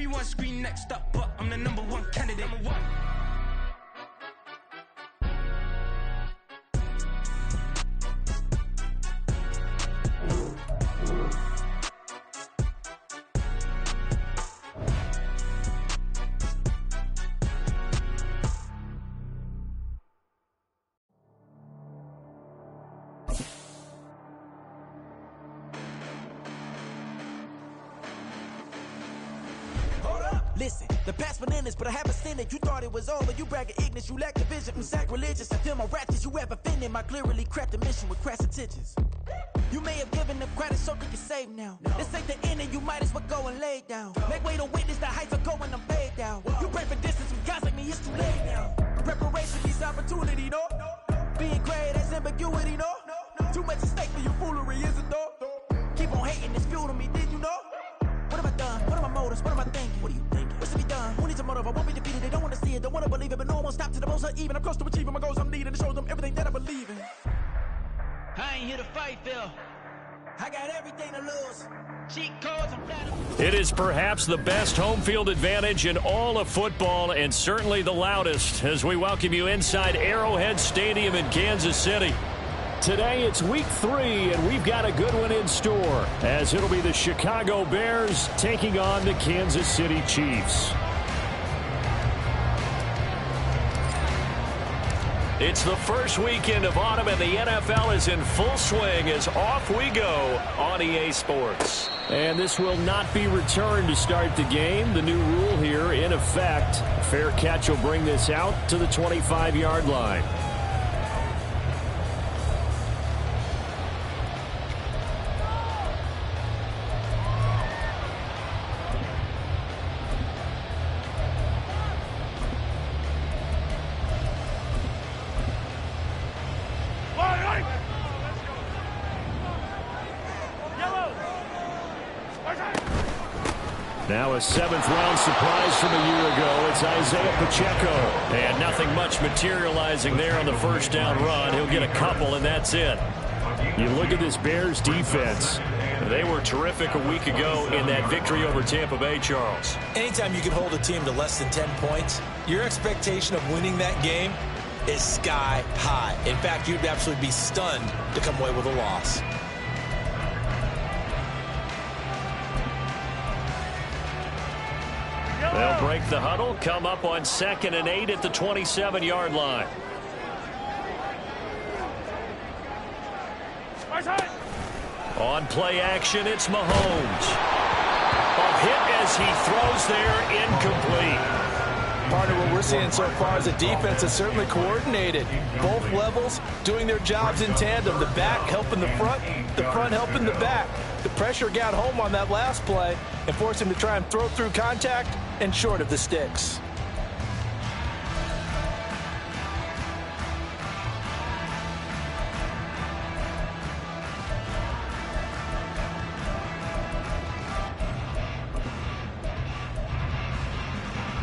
Everyone scream next up, but I'm the number one candidate. Number one. Listen, the past bananas, but I haven't seen it. You thought it was over, you bragging ignorance, you lack the vision from sacrilegious. I feel my ratchets, you have offended my clearly crafted mission with crass intentions. You may have given them credit so they can save now. This ain't the end and you might as well go and lay down. Make way to witness the heights of going, I'm paid down. You pray for distance with guys like me, it's too late now. Preparation needs opportunity, no? Being great has ambiguity, no? Too much at stake for your foolery, is it though? Keep on hating, it's fuel to me, did you know? What have I done? What are my motives? What am I thinking? What are you thinking? What's to be done? Who needs a motive? I won't be defeated. They don't want to see it, don't want to believe it, but no one won't stop to the most even. I'm close to achieving my goals. I'm needing to show them everything that I believe in. I ain't here to fight, Phil. I got everything to lose. Cheat codes, I'm flat. It is perhaps the best home field advantage in all of football, and certainly the loudest, as we welcome you inside Arrowhead Stadium in Kansas City. Today it's week 3, and we've got a good one in store, as it'll be the Chicago Bears taking on the Kansas City Chiefs. It's the first weekend of autumn, and the NFL is in full swing as off we go on EA Sports. And this will not be returned to start the game. The new rule here in effect. A fair catch will bring this out to the 25-yard line. Now a 7th-round surprise from a year ago. It's Isaiah Pacheco. And nothing much materializing there on the first down run. He'll get a couple, and that's it. You look at this Bears defense. They were terrific a week ago in that victory over Tampa Bay, Charles. Anytime you can hold a team to less than 10 points, your expectation of winning that game is sky high. In fact, you'd absolutely be stunned to come away with a loss. They'll break the huddle, come up on 2nd and 8 at the 27-yard line. On play action, it's Mahomes. A hit as he throws there, incomplete. Partner, what we're seeing so far is the defense is certainly coordinated. Both levels doing their jobs in tandem. The back helping the front helping the back. The pressure got home on that last play and forced him to try and throw through contact and short of the sticks.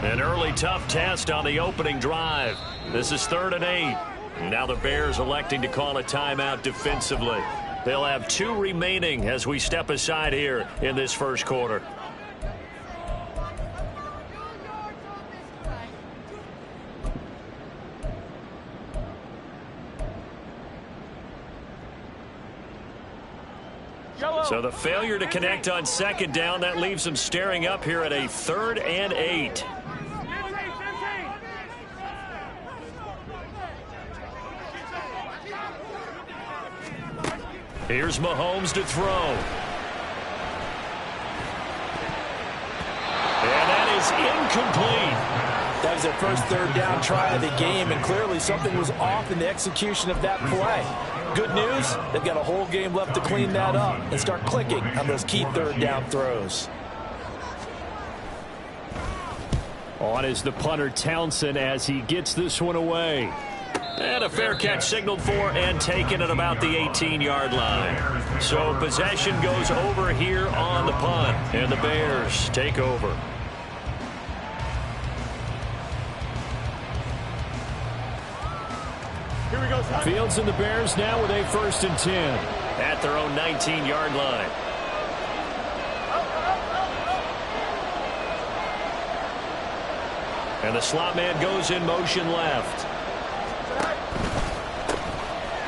An early tough test on the opening drive. This is 3rd and 8. Now the Bears electing to call a timeout defensively. They'll have 2 remaining as we step aside here in this first quarter. So the failure to connect on 2nd down, that leaves them staring up here at a 3rd and 8. Here's Mahomes to throw. And that is incomplete. That was their first 3rd down try of the game, and clearly something was off in the execution of that play. Good news, they've got a whole game left to clean that up and start clicking on those key 3rd down throws. On is the punter Townsend as he gets this one away. And a fair catch signaled for and taken at about the 18-yard line. So possession goes over here on the punt, and the Bears take over. Here we go, Fields and the Bears now with a 1st and 10 at their own 19-yard line. And the slot man goes in motion left.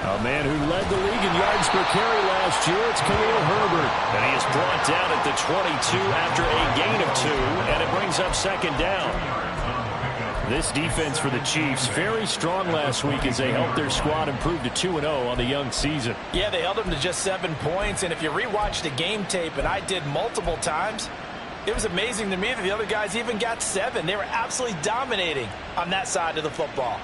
A man who led the league in yards per carry last year, it's Khalil Herbert. And he is brought down at the 22 after a gain of 2, and it brings up second down. This defense for the Chiefs, very strong last week as they helped their squad improve to 2-0 on the young season. Yeah, they held them to just 7 points, and if you rewatch the game tape, and I did multiple times, it was amazing to me that the other guys even got 7. They were absolutely dominating on that side of the football.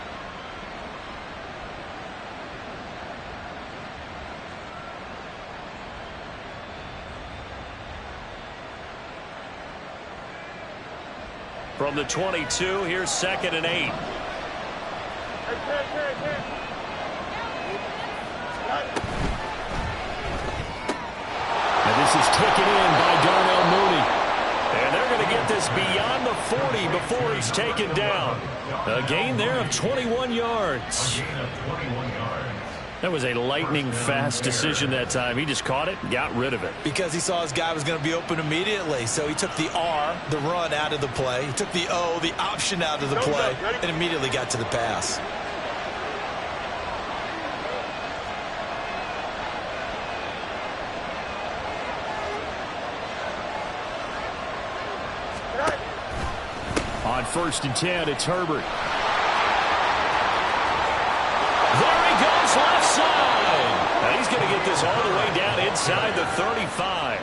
From the 22, here's 2nd and 8. And this is taken in by Darnell Mooney. And they're going to get this beyond the 40 before it's taken down. A gain there of 21 yards. That was a lightning-fast decision that time. He just caught it and got rid of it. Because he saw his guy was going to be open immediately. So he took the R, the run, out of the play. He took the O, the option, out of the play, and immediately got to the pass. On 1st and 10, it's Herbert. Left side. Now he's going to get this all the way down inside the 35.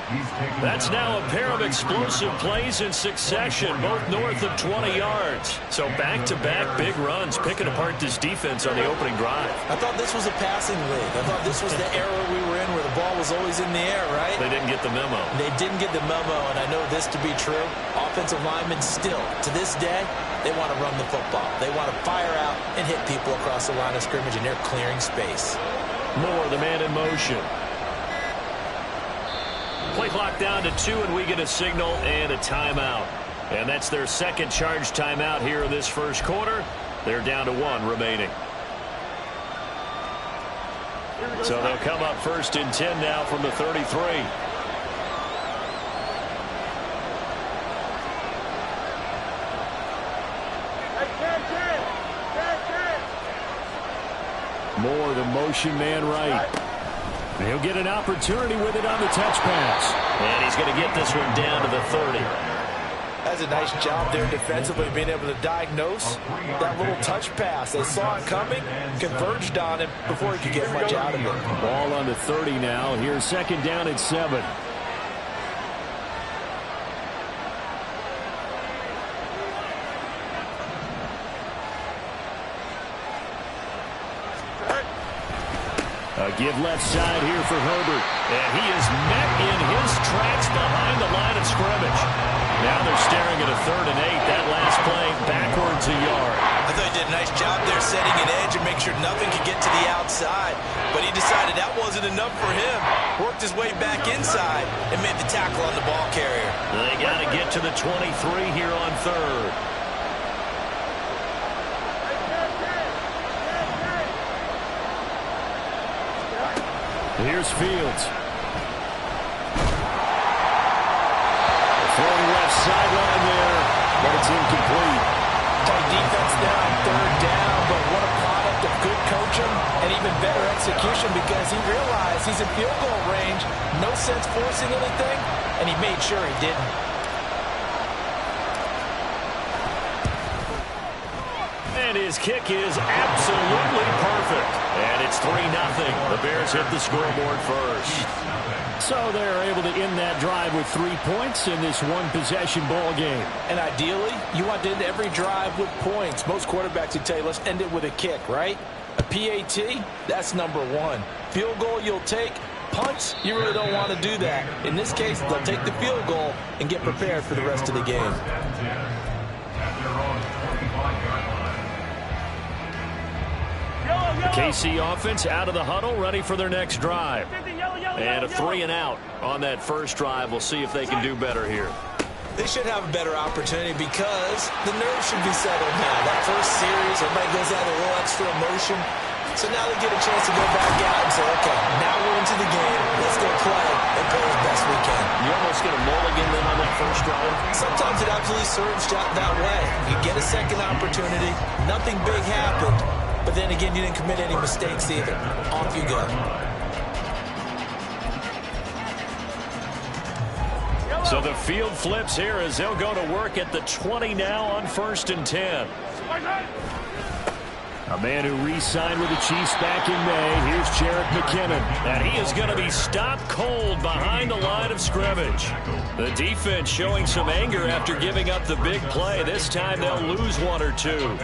That's now a pair of explosive plays in succession, both north of 20 yards. So back-to-back big runs, picking apart this defense on the opening drive. I thought this was a passing league. I thought this was the era we were in where the ball was always in the air, right? They didn't get the memo. They didn't get the memo, and I know this to be true. Offensive linemen still, to this day, they want to run the football. They want to fire out and hit people across the line of scrimmage, and they're clearing space. Moore, the man in motion. Play clock down to 2, and we get a signal and a timeout. And that's their second charge timeout here in this first quarter. They're down to 1 remaining. So they'll come up 1st and 10 now from the 33. Moore, the motion man right. And he'll get an opportunity with it on the touch pass. And he's going to get this one down to the 30. That's a nice job there defensively, being able to diagnose that little touch pass. They saw it coming, converged on him before he could get much out of it. Ball on the 30 now. Here's 2nd down at 7. Give left side here for Herbert. And he is met in his tracks behind the line of scrimmage. Now they're staring at a 3rd and 8. That last play backwards a yard. I thought he did a nice job there setting an edge and make sure nothing could get to the outside. But he decided that wasn't enough for him. Worked his way back inside and made the tackle on the ball carrier. They got to get to the 23 here on 3rd. Here's Fields. Throwing left sideline there, but it's incomplete. Tight defense there on 3rd down, but what a product of good coaching and even better execution, because he realized he's in field goal range, no sense forcing anything, and he made sure he didn't. And his kick is absolutely perfect. And it's 3-0. The Bears hit the scoreboard first. So they're able to end that drive with 3 points in this one-possession ball game. And ideally, you want to end every drive with points. Most quarterbacks would tell you, let's end it with a kick, right? A PAT, that's number 1. Field goal you'll take. Punts, you really don't want to do that. In this case, they'll take the field goal and get prepared for the rest of the game. The KC offense out of the huddle, ready for their next drive. And a 3 and out on that first drive. We'll see if they can do better here. They should have a better opportunity because the nerves should be settled now. That first series, everybody goes out a little extra emotion. So now they get a chance to go back out and say, okay, now we're into the game. Let's go play and play as best we can. You almost get a mulligan then on that first drive. Sometimes it absolutely serves that way. You get a second opportunity. Nothing big happened. But then again, you didn't commit any mistakes either. Off you go. So the field flips here as they'll go to work at the 20 now on 1st and 10. A man who re-signed with the Chiefs back in May. Here's Jarrett McKinnon. And he is going to be stopped cold behind the line of scrimmage. The defense showing some anger after giving up the big play. This time they'll lose one or two.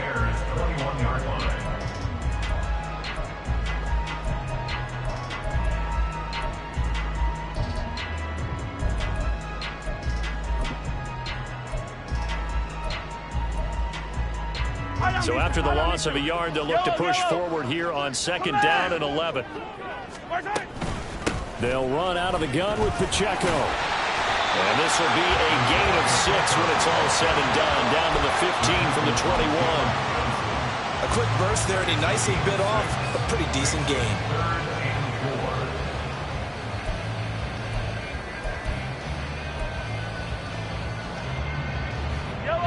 So after the loss of a yard, they'll look to push forward here on 2nd down and 11. They'll run out of the gun with Pacheco. And this will be a gain of 6 when it's all said and done. Down to the 15 from the 21. A quick burst there, and he nicely bit off a pretty decent gain.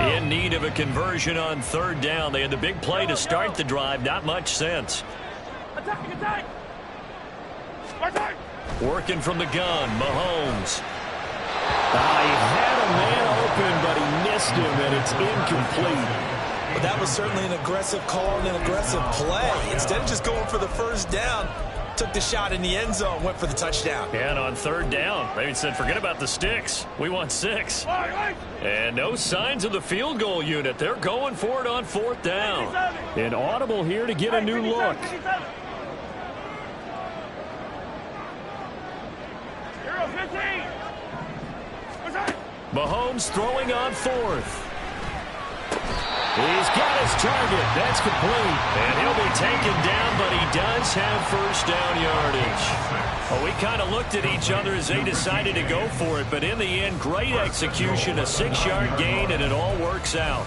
In need of a conversion on 3rd down. They had the big play to start the drive. Not much sense. Attack! Working from the gun, Mahomes. He had a man open, but he missed him, and it's incomplete. But that was certainly an aggressive call and an aggressive play. Instead of just going for the first down, took the shot in the end zone, went for the touchdown. And on 3rd down, they said, forget about the sticks. We want 6. And no signs of the field goal unit. They're going for it on 4th down. An audible here to get a new look. Mahomes throwing on 4th. He's got his target. That's complete. And he'll be taken down, but he does have 1st down yardage. Well, we kind of looked at each other as they decided to go for it, but in the end, great execution, a 6-yard gain, and it all works out.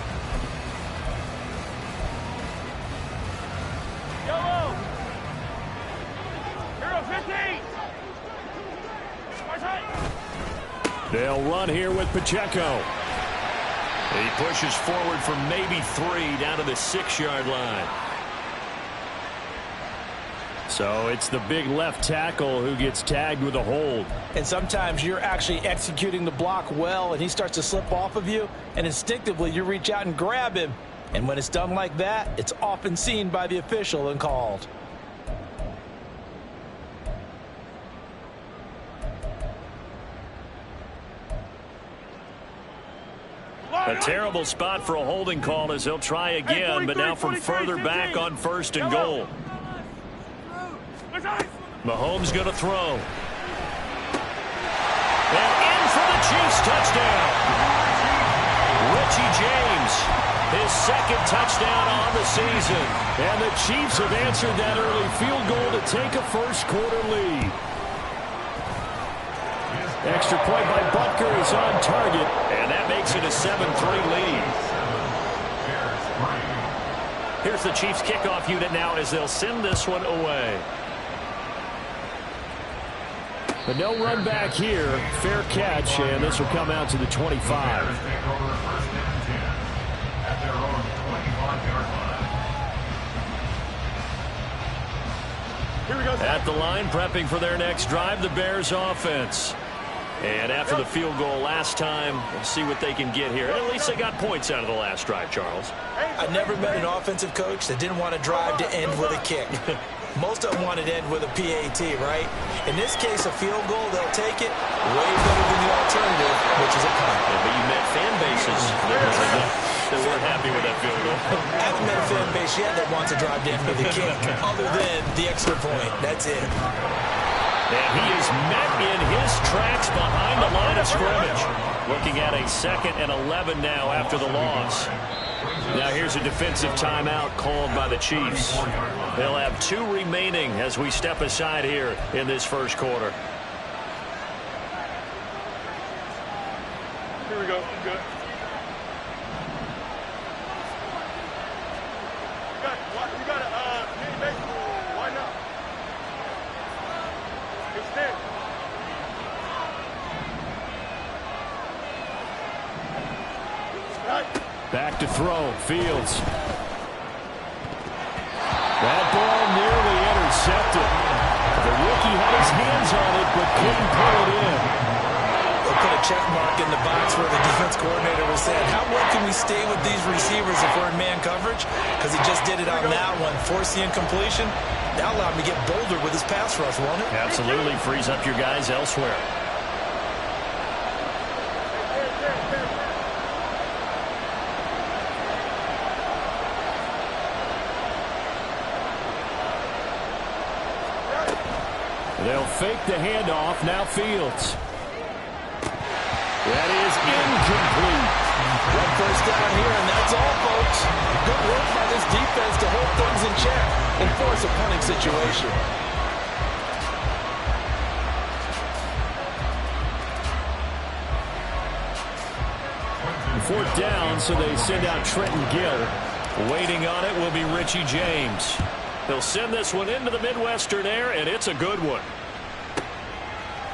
They'll run here with Pacheco. He pushes forward for maybe 3 down to the 6-yard line. So it's the big left tackle who gets tagged with a hold. And sometimes you're actually executing the block well, and he starts to slip off of you, and instinctively you reach out and grab him. And when it's done like that, it's often seen by the official and called. A terrible spot for a holding call as they'll try again, but now from further back on 1st and goal. Mahomes going to throw. And in for the Chiefs touchdown. Richie James, his 2nd touchdown on the season. And the Chiefs have answered that early field goal to take a 1st quarter lead. Extra point by Butker is on target, and that makes it a 7-3 lead. Here's the Chiefs kickoff unit now as they'll send this one away. But no run back here. Fair catch, and this will come out to the 25. Here we go. At the line, prepping for their next drive, the Bears offense. And after the field goal last time, we'll see what they can get here. At least they got points out of the last drive, Charles. I never met an offensive coach that didn't want to drive to end with a kick. Most of them wanted to end with a PAT, right? In this case, a field goal, they'll take it way better than the alternative, which is a punt. Yeah, but you met fan bases that weren't happy with that field goal. I haven't met a fan base yet that wants to drive to end with a kick, other than the extra point. That's it. And he is met in his tracks behind the line of scrimmage. Looking at a 2nd and 11 now after the loss. Now here's a defensive timeout called by the Chiefs. They'll have 2 remaining as we step aside here in this 1st quarter. Here we go. Good. You got Back to throw. Fields. That ball nearly intercepted. The rookie had his hands on it, but couldn't pull it in. They'll put a check mark in the box where the defense coordinator was saying, how well can we stay with these receivers if we're in man coverage? Because he just did it on that one. Force the incompletion. That allowed him to get bolder with his pass rush, won't it? Absolutely. Frees up your guys elsewhere. They'll fake the handoff. Now Fields. That is incomplete. One first down here, and that's all, folks. Good work by this defense to hold things in check and force a punting situation. Fourth down, so they send out Trenton Gill. Waiting on it will be Richie James. They'll send this one into the Midwestern air, and it's a good one.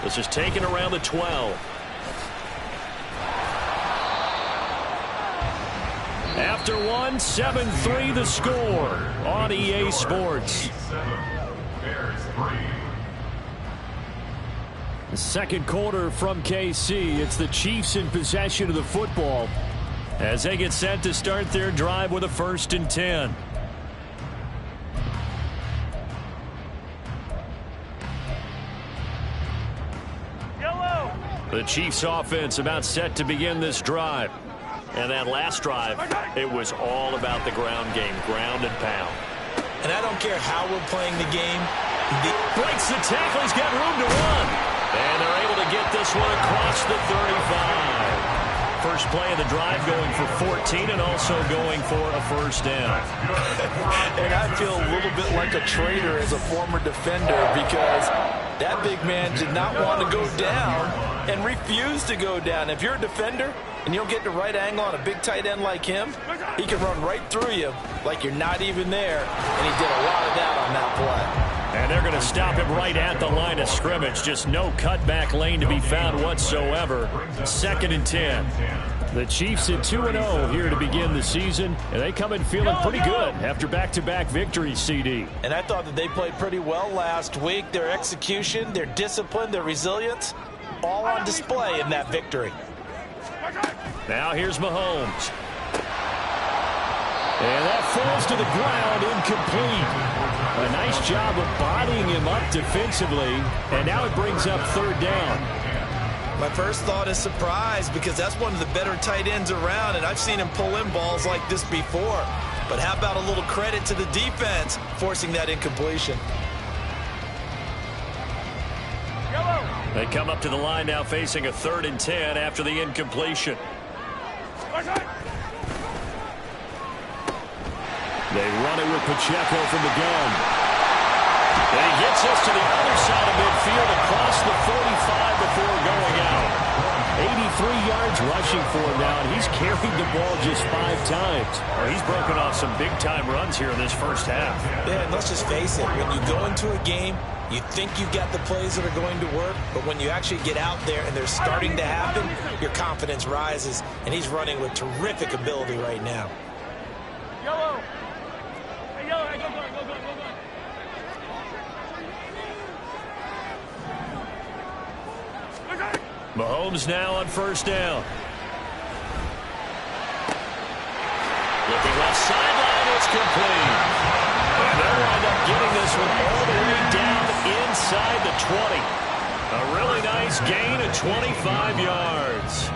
This is taken around the 12. After one, 7-3 the score on EA Sports. The second quarter from KC. It's the Chiefs in possession of the football as they get set to start their drive with a 1st and 10. The Chiefs offense about set to begin this drive. And that last drive, it was all about the ground game, ground and pound. And I don't care how we're playing the game. Breaks the tackle, he's got room to run. And they're able to get this one across the 35. First play of the drive going for 14 and also going for a 1st down. And I feel a little bit like a traitor as a former defender because that big man did not want to go down and refused to go down. If you're a defender and you don't get the right angle on a big tight end like him, he can run right through you like you're not even there. And he did a lot of that on that play. And they're going to stop him right at the line of scrimmage. Just no cutback lane to be found whatsoever. 2nd and 10. The Chiefs at 2-0 here to begin the season, and they come in feeling pretty good after back-to-back victories, CD. And I thought that they played pretty well last week. Their execution, their discipline, their resilience, all on display in that victory. Now here's Mahomes. And that falls to the ground, incomplete. A nice job of bodying him up defensively, and now it brings up 3rd down. My first thought is surprise because that's one of the better tight ends around, and I've seen him pull in balls like this before. But how about a little credit to the defense forcing that incompletion? They come up to the line now facing a 3rd and 10 after the incompletion. They run it with Pacheco from the gun. And he gets us to the other side of midfield across the 45 before going out. 83 yards rushing for him now, and he's carried the ball just 5 times. Well, he's broken off some big-time runs here in this first half. Yeah, and let's just face it. When you go into a game, you think you've got the plays that are going to work, but when you actually get out there and they're starting to happen, your confidence rises, and he's running with terrific ability right now. Yellow. Hey, yellow. Hey, go. Mahomes now on 1st down. Looking left sideline, it's complete. And they'll wind up getting this one all the way down inside the 20. A really nice gain of 25 yards.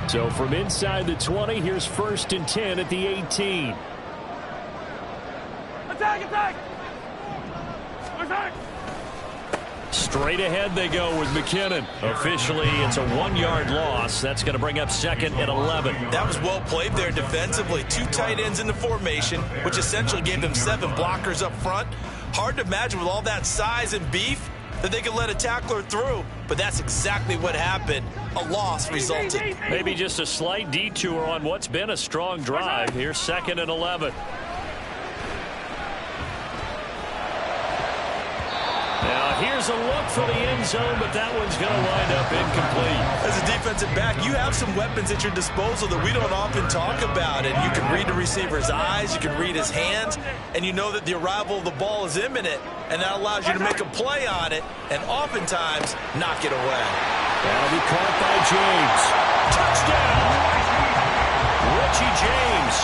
So from inside the 20, here's 1st and 10 at the 18. Attack! Straight ahead they go with McKinnon. Officially, it's a 1-yard loss. That's going to bring up 2nd and 11. That was well played there defensively. 2 tight ends in the formation, which essentially gave them 7 blockers up front. Hard to imagine with all that size and beef, that they could let a tackler through, but that's exactly what happened. A loss resulted. Maybe just a slight detour on what's been a strong drive. Here's 2nd and 11. Now, here's a look for the end zone, but that one's going to wind up incomplete. As a defensive back, you have some weapons at your disposal that we don't often talk about. And you can read the receiver's eyes, you can read his hands, and you know that the arrival of the ball is imminent, and that allows you to make a play on it and oftentimes knock it away. That'll be caught by James. Touchdown! Richie James,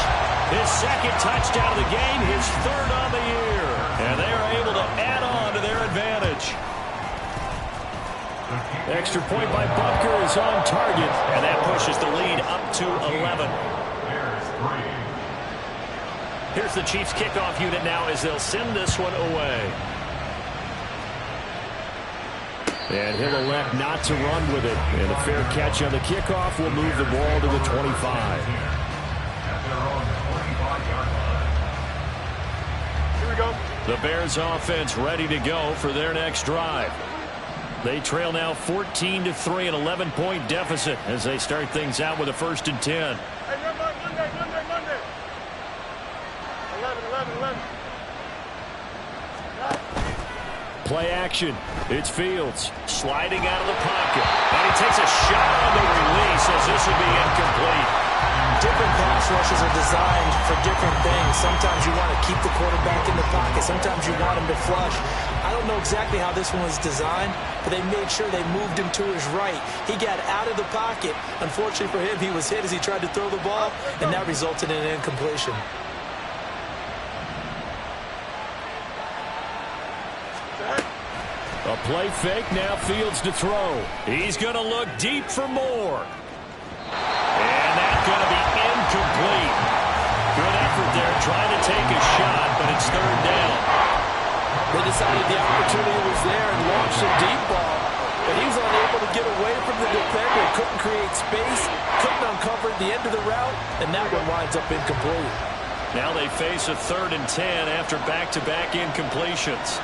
his 2nd touchdown of the game, his 3rd on the year. And they are able to add on to their advantage. Extra point by Butker is on target, and that pushes the lead up to 11. Here's the Chiefs kickoff unit now as they'll send this one away. And he'll elect not to run with it. And a fair catch on the kickoff will move the ball to the 25. Here we go. The Bears offense ready to go for their next drive. They trail now 14-3, an 11-point deficit as they start things out with a 1st and 10. Hey, Monday. 11. Play action. It's Fields sliding out of the pocket. And he takes a shot on the release as this will be incomplete. Different pass rushes are designed for different things. Sometimes you want to keep the quarterback in the pocket. Sometimes you want him to flush. I don't know exactly how this one was designed, but they made sure they moved him to his right. He got out of the pocket. Unfortunately for him, he was hit as he tried to throw the ball, and that resulted in an incompletion. A play fake, now Fields to throw. He's going to look deep for more. And that's going to be incomplete. Good effort there, trying to take a shot, but it's 3rd down. They decided the opportunity was there and launched a deep ball, but he was unable to get away from the defender. Couldn't create space, couldn't uncover the end of the route, and that one winds up incomplete. Now they face a 3rd and 10 after back-to-back incompletions.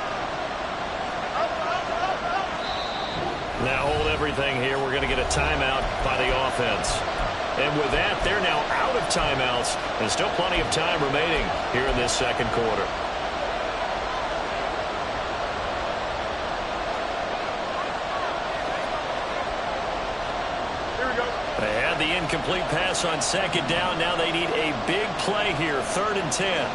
Now hold everything here. We're going to get a timeout by the offense. And with that, they're now out of timeouts. There's still plenty of time remaining here in this 2nd quarter. Here we go. They had the incomplete pass on 2nd down. Now they need a big play here, 3rd and 10.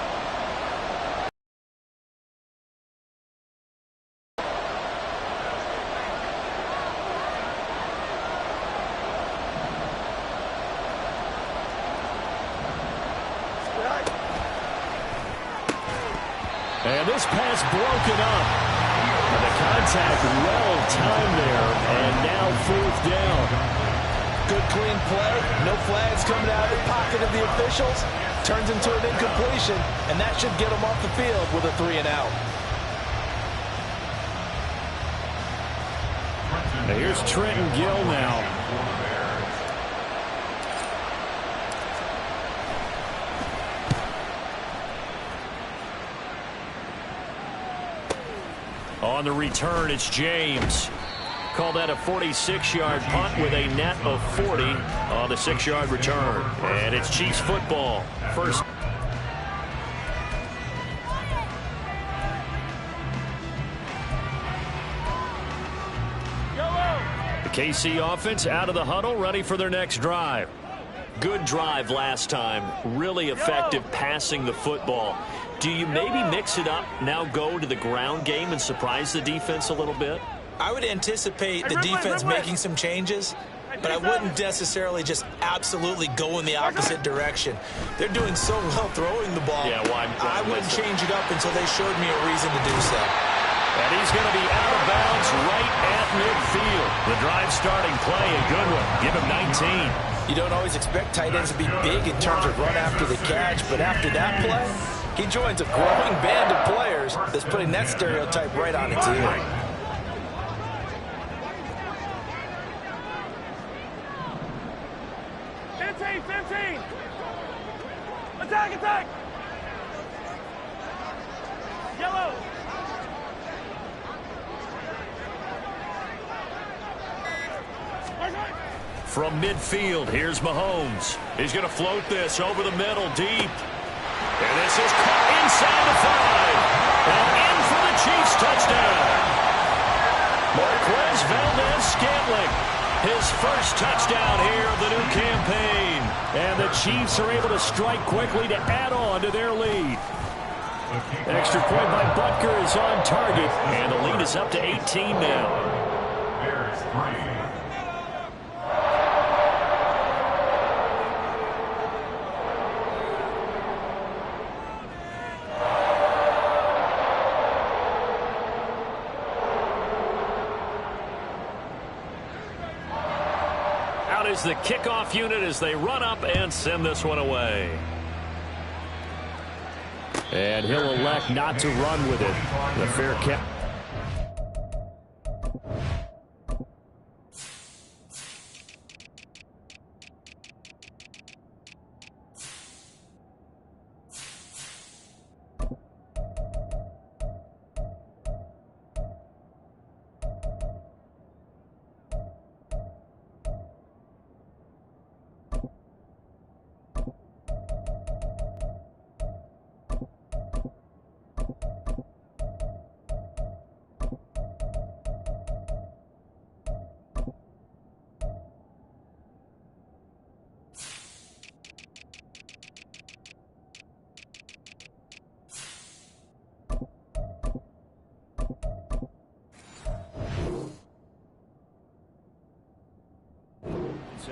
And this pass broken up. And the contact well timed there. And now 4th down. Good clean play. No flags coming out of the pocket of the officials. Turns into an incompletion, and that should get them off the field with a 3 and out. Now here's Trenton Gill now. On the return, it's James. Call that a 46-yard punt with a net of 40 on the 6-yard return. And it's Chiefs football. First. The KC offense out of the huddle, ready for their next drive. Good drive last time. Really effective passing the football. Do you maybe mix it up, now go to the ground game and surprise the defense a little bit? I would anticipate the defense making some changes, but I wouldn't necessarily just absolutely go in the opposite direction. They're doing so well throwing the ball. Yeah, I wouldn't change it up until they showed me a reason to do so. And he's going to be out of bounds right at midfield. The drive starting play, a good one. Give him 19. You don't always expect tight ends to be big in terms of run after the catch, but after that play, he joins a growing band of players that's putting that stereotype right on its ear. 15. Attack. Yellow. From midfield, here's Mahomes. He's going to float this over the middle, deep. And this is caught inside the 5. And in for the Chiefs touchdown. Marquez Valdez-Scantling, his first touchdown here of the new campaign. And the Chiefs are able to strike quickly to add on to their lead. Extra point by Butker is on target, and the lead is up to 18 now. Out is the kickoff unit as they run up and send this one away. And he'll elect not to run with it. The fair catch.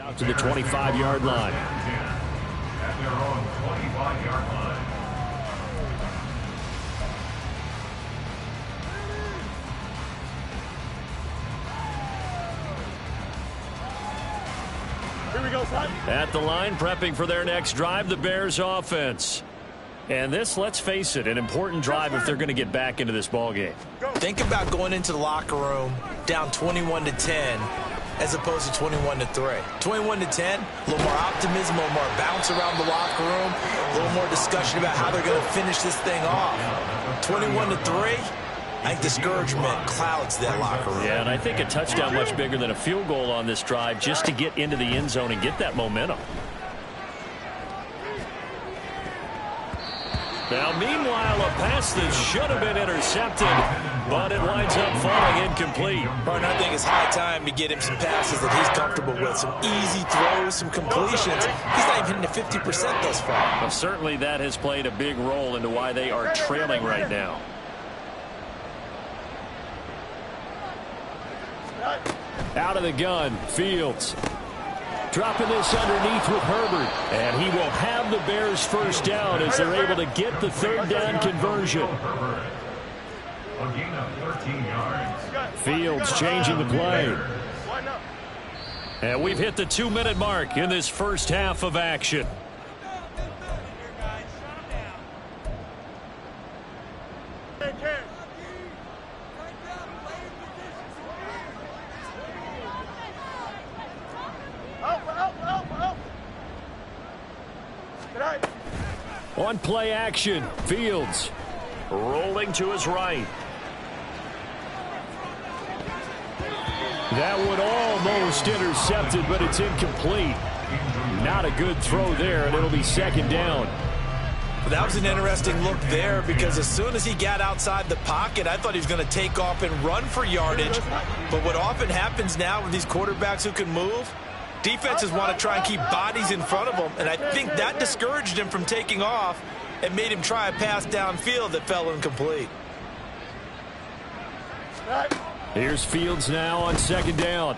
Out to the 25-yard line. At their own 25-yard line. Here we go, son. At the line, prepping for their next drive, the Bears offense. And this, let's face it, an important drive if they're going to get back into this ballgame. Think about going into the locker room down 21-10 as opposed to 21-3. 21-10, a little more optimism, a little more bounce around the locker room, a little more discussion about how they're going to finish this thing off. 21-3, I think discouragement clouds that locker room. Yeah, and I think a touchdown much bigger than a field goal on this drive just to get into the end zone and get that momentum. Now, meanwhile, a pass that should have been intercepted, but it winds up falling incomplete. And I think it's high time to get him some passes that he's comfortable with, some easy throws, some completions. He's not even hitting the 50% thus far. Well, certainly that has played a big role into why they are trailing right now. Out of the gun, Fields. Dropping this underneath with Herbert. And he will have the Bears first down as they're able to get the third down conversion. A gain of 13 yards. Fields changing the play. And we've hit the 2-minute mark in this first half of action. On play action, Fields rolling to his right. That one almost intercepted, but it's incomplete. Not a good throw there, and it'll be second down. That was an interesting look there because as soon as he got outside the pocket, I thought he was going to take off and run for yardage. But what often happens now with these quarterbacks who can move, defenses want to try and keep bodies in front of them, and I think that discouraged him from taking off and made him try a pass downfield that fell incomplete. Here's Fields now on second down.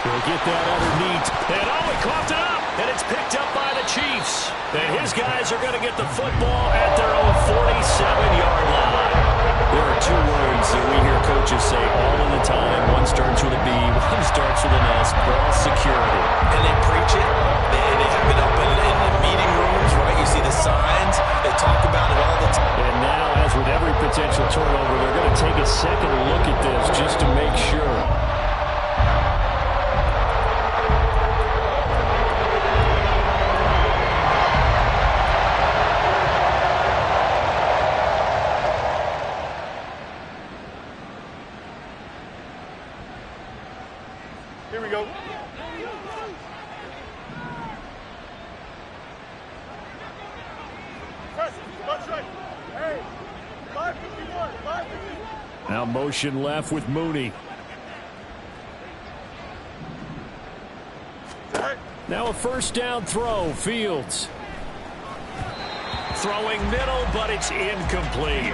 He'll get that underneath. And he coughed it up, and it's picked up by the Chiefs. And his guys are going to get the football at their own 47-yard line. There are two words that we hear coaches say all of the time. One starts with a B, one starts with an S. Ball security. And they preach it. They have it up in the meeting rooms, right? You see the signs. They talk about it all the time. And now, as with every potential turnover, they're going to take a second look at this just to make sure. Here we go. Hey, 551, 551. Now motion left with Mooney. Now a first down throw, Fields. Throwing middle, but it's incomplete.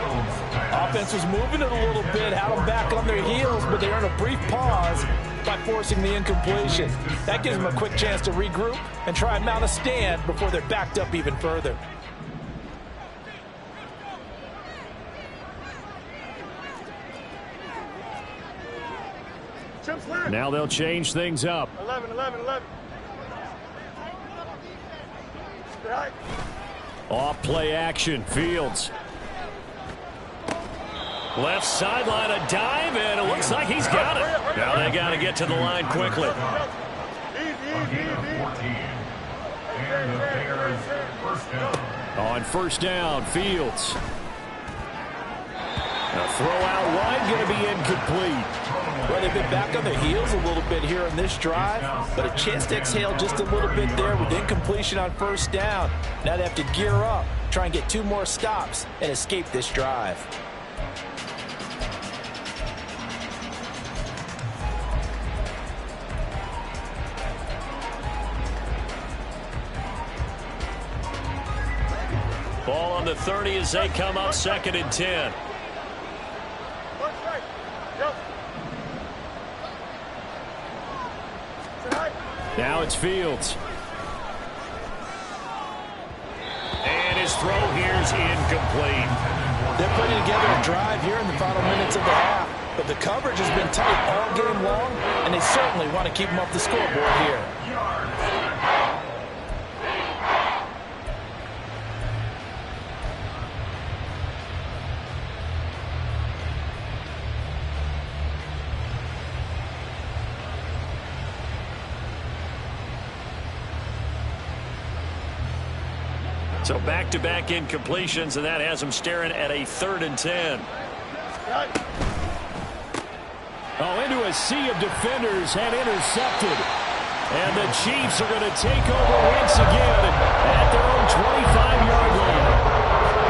Offense was moving it a little bit, had them back on their heels, but they earned a brief pause by forcing the incompletion. That gives them a quick chance to regroup and try and mount a stand before they're backed up even further. Now they'll change things up. 11. Off play action, Fields. Left sideline, a dive, and it looks like he's got it. Now they got to get to the line quickly. On first down, Fields. A throw out wide, going to be incomplete. Well, they've been back on their heels a little bit here in this drive, but a chance to exhale just a little bit there with incompletion on first down. Now they have to gear up, try and get 2 more stops, and escape this drive. Ball on the 30 as they come up 2nd and 10. Now it's Fields. And his throw here's incomplete. They're putting together a drive here in the final minutes of the half, but the coverage has been tight all game long, and they certainly want to keep them off the scoreboard here. So back-to-back incompletions, and that has them staring at a 3rd and 10. Oh, into a sea of defenders and intercepted. And the Chiefs are going to take over once again at their own 25-yard line.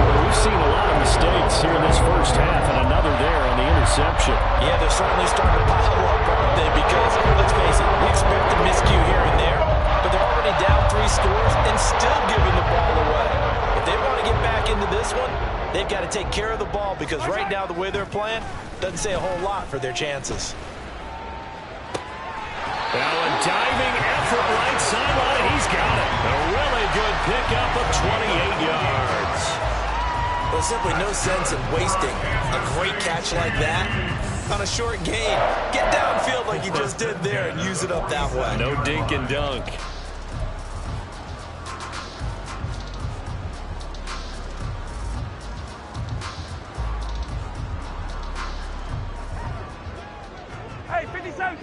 Well, we've seen a lot of mistakes here in this first half, and another there on the interception. Yeah, they're certainly starting to pile up, aren't they? Because, let's face it, we expect a miscue here and there, but they're already down 3 scores and still giving the ball away. If they want to get back into this one, they've got to take care of the ball, because right now the way they're playing doesn't say a whole lot for their chances. Now a diving effort right sideline. He's got it. A really good pickup of 28 yards. There's simply no sense in wasting a great catch like that on a short gain. Get downfield like you just did there and use it up that way. No dink and dunk. Hey, 57.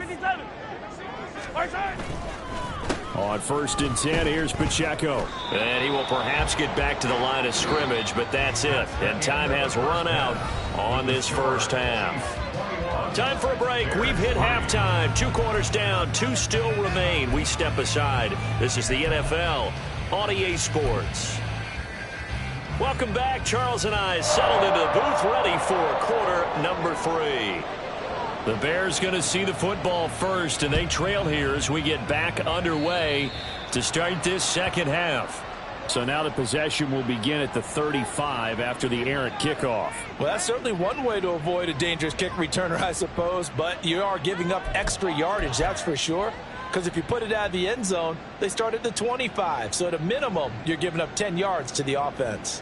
On 1st and 10, here's Pacheco. And he will perhaps get back to the line of scrimmage, but that's it. And time has run out on this first half. Time for a break. We've hit halftime. 2 quarters down, 2 still remain. We step aside. This is the NFL on EA Sports. Welcome back. Charles and I settled into the booth, ready for quarter number 3. The Bears going to see the football first, and they trail here as we get back underway to start this second half. So now the possession will begin at the 35 after the errant kickoff. Well, that's certainly one way to avoid a dangerous kick returner, I suppose, but you are giving up extra yardage, that's for sure. Because if you put it out of the end zone, they start at the 25. So at a minimum, you're giving up 10 yards to the offense.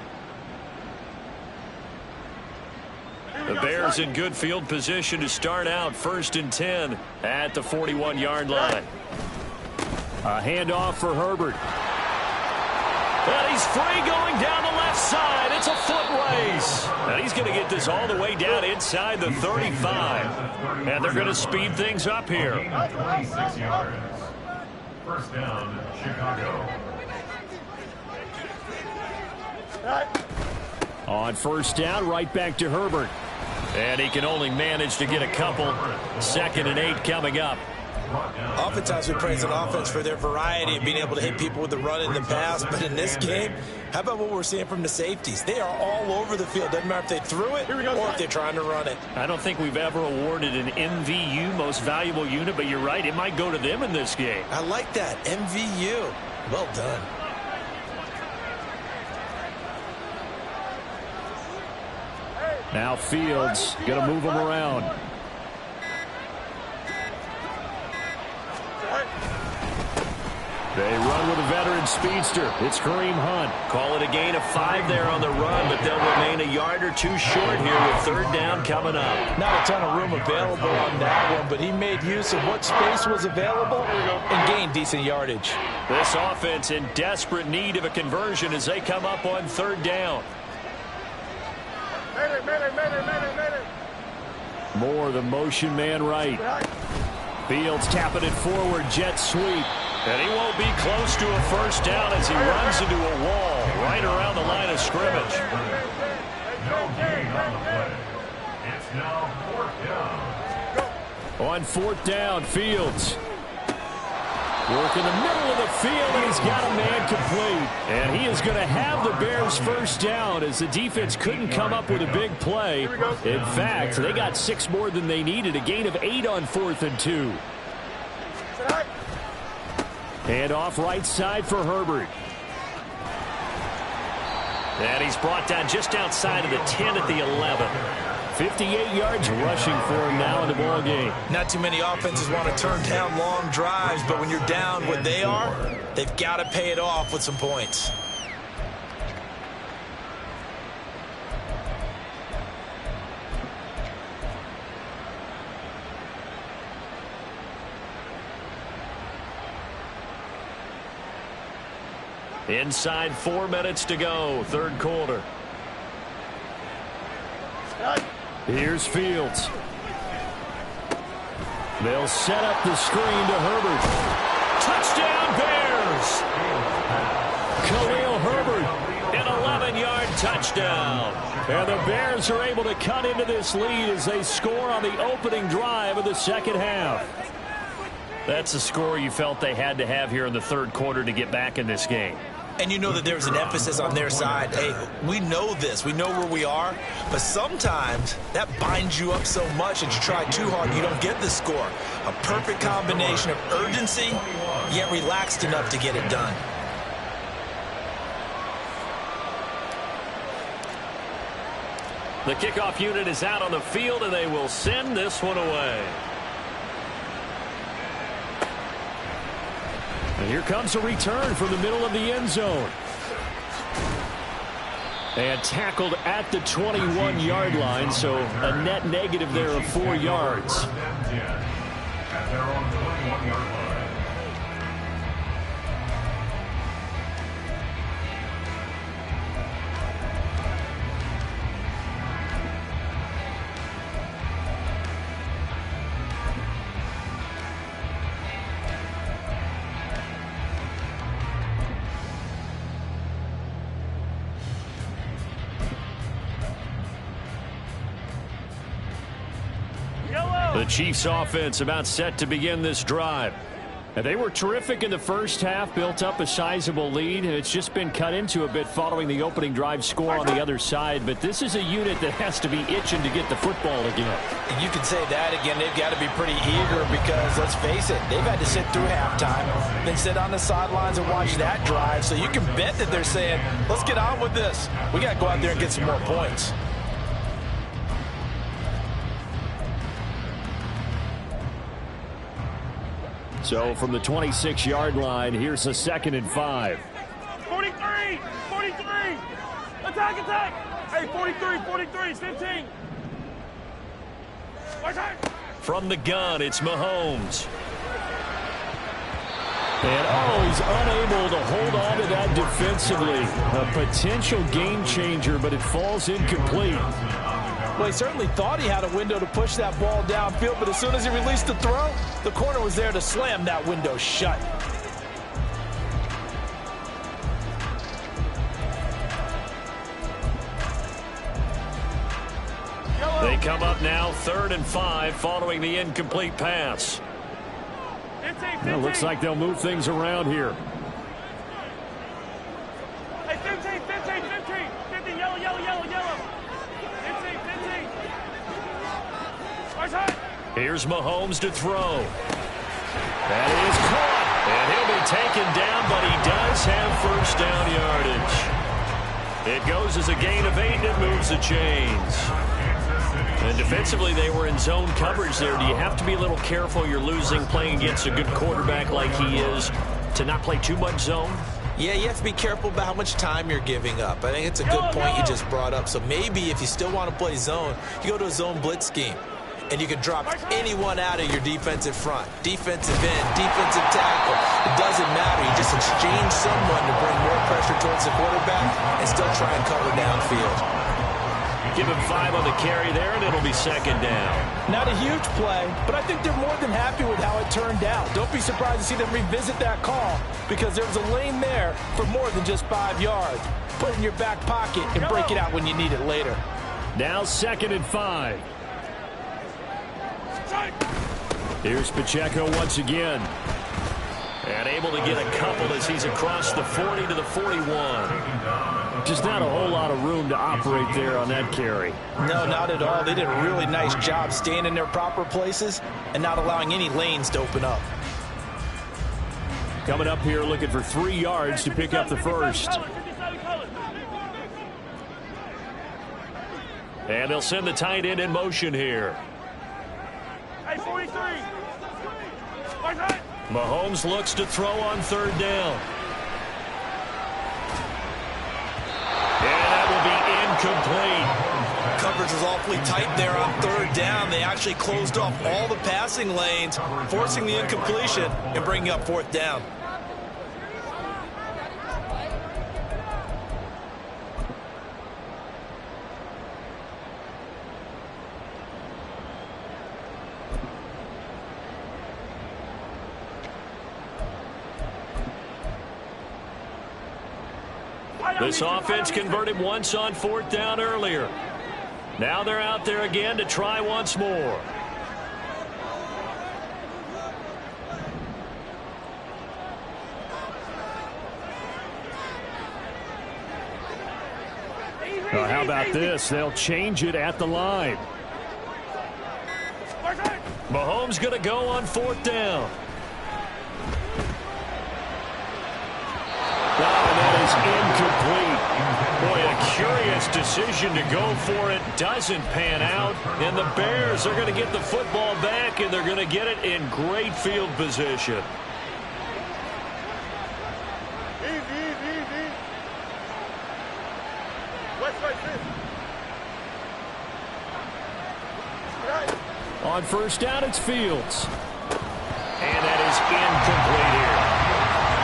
The Bears in good field position to start out 1st and 10 at the 41-yard line. A handoff for Herbert. And he's free going down the left side. It's a foot race. And he's going to get this all the way down inside the 35. And they're going to speed things up here. 26 yards. First down, Chicago. On first down, right back to Herbert. And he can only manage to get a couple. 2nd and 8 coming up. brought down. Oftentimes we praise an offense for their variety and being able to hit people with the run in the pass, but in this game, how about what we're seeing from the safeties? They are all over the field. Doesn't matter if they threw it or if they're trying to run it. I don't think we've ever awarded an MVU, most valuable unit, but you're right, it might go to them in this game. I like that, MVU. Well done. Now Fields going to move them around. They run with a veteran speedster. It's Kareem Hunt. Call it a gain of 5 there on the run, but they'll remain a yard or two short here with third down coming up. Not a ton of room available on that one, but he made use of what space was available and gained decent yardage. This offense in desperate need of a conversion as they come up on third down. Moore, the motion man right. Fields tapping it forward, jet sweep. And he won't be close to a first down as he runs into a wall right around the line of scrimmage. No gain on the play. It's now fourth down. On fourth down, Fields. Work in the middle of the field, and he's got a man complete. And he is going to have the Bears first down as the defense couldn't come up with a big play. In fact, they got 6 more than they needed, a gain of 8 on 4th and 2. Hand off right side for Herbert. And he's brought down just outside of the 10 at the 11. 58 yards rushing for him now in the ball game. Not too many offenses want to turn down long drives, but when you're down what they are, they've got to pay it off with some points. Inside 4 minutes to go, third quarter. Here's Fields. They'll set up the screen to Herbert. Touchdown Bears! Khalil Herbert, an 11-yard touchdown. And the Bears are able to cut into this lead as they score on the opening drive of the second half. That's the score you felt they had to have here in the third quarter to get back in this game. And you know that there's an emphasis on their side. Hey, we know this. We know where we are. But sometimes that binds you up so much that you try too hard, you don't get the score. A perfect combination of urgency, yet relaxed enough to get it done. The kickoff unit is out on the field, and they will send this one away. And here comes a return from the middle of the end zone. And tackled at the 21-yard line, so a net negative there of 4 yards. At their own 21-yard line. The Chiefs offense about set to begin this drive. And they were terrific in the first half, built up a sizable lead, and it's just been cut into a bit following the opening drive score on the other side. But this is a unit that has to be itching to get the football again. And you can say that again. They've got to be pretty eager because, let's face it, they've had to sit through halftime, then sit on the sidelines and watch that drive. So you can bet that they're saying, let's get on with this. We got to go out there and get some more points. So from the 26-yard line, here's a 2nd and 5. 43! 43! Attack, attack! Hey, 43, 43, 15! Attack! From the gun, it's Mahomes. And, he's unable to hold on to that defensively. A potential game changer, but it falls incomplete. Well, he certainly thought he had a window to push that ball downfield, but as soon as he released the throw, the corner was there to slam that window shut. They come up now 3rd and 5 following the incomplete pass. Well, looks like they'll move things around here. Hey, 15, 15, 15. 15, yellow, yellow, yellow, yellow. 15, 15. Watch hot. Here's Mahomes to throw. That is caught. And he'll be taken down, but he does have first down yardage. It goes as a gain of 8, and it moves the chains. And defensively, they were in zone coverage there. Do you have to be a little careful? You're losing playing against a good quarterback like he is to not play too much zone? Yeah, you have to be careful about how much time you're giving up. I think it's a good point you just brought up. So maybe if you still want to play zone, you go to a zone blitz scheme. And you can drop anyone out of your defensive front. Defensive end, defensive tackle. It doesn't matter. You just exchange someone to bring more pressure towards the quarterback and still try and cover downfield. Give him 5 on the carry there, and it'll be second down. Not a huge play, but I think they're more than happy with how it turned out. Don't be surprised to see them revisit that call because there was a lane there for more than just 5 yards. Put it in your back pocket and break it out when you need it later. Now 2nd and 5. Here's Pacheco once again. And able to get a couple as he's across the 40 to the 41. Just not a whole lot of room to operate there on that carry. No, not at all. They did a really nice job staying in their proper places and not allowing any lanes to open up. Coming up here looking for 3 yards to pick up the first. And they'll send the tight end in motion here. Hey, 43. Mahomes looks to throw on 3rd down. And that will be incomplete. Coverage was awfully tight there on 3rd down. They actually closed off all the passing lanes, forcing the incompletion and bringing up 4th down. This offense converted once on 4th down earlier. Now they're out there again to try once more. Well, how about this? They'll change it at the line. Mahomes going to go on 4th down. And that is incomplete. Boy, a curious decision to go for it. Doesn't pan out. And the Bears are going to get the football back, and they're going to get it in great field position. Easy. West right fifth. On 1st down, it's Fields. And that is incomplete here.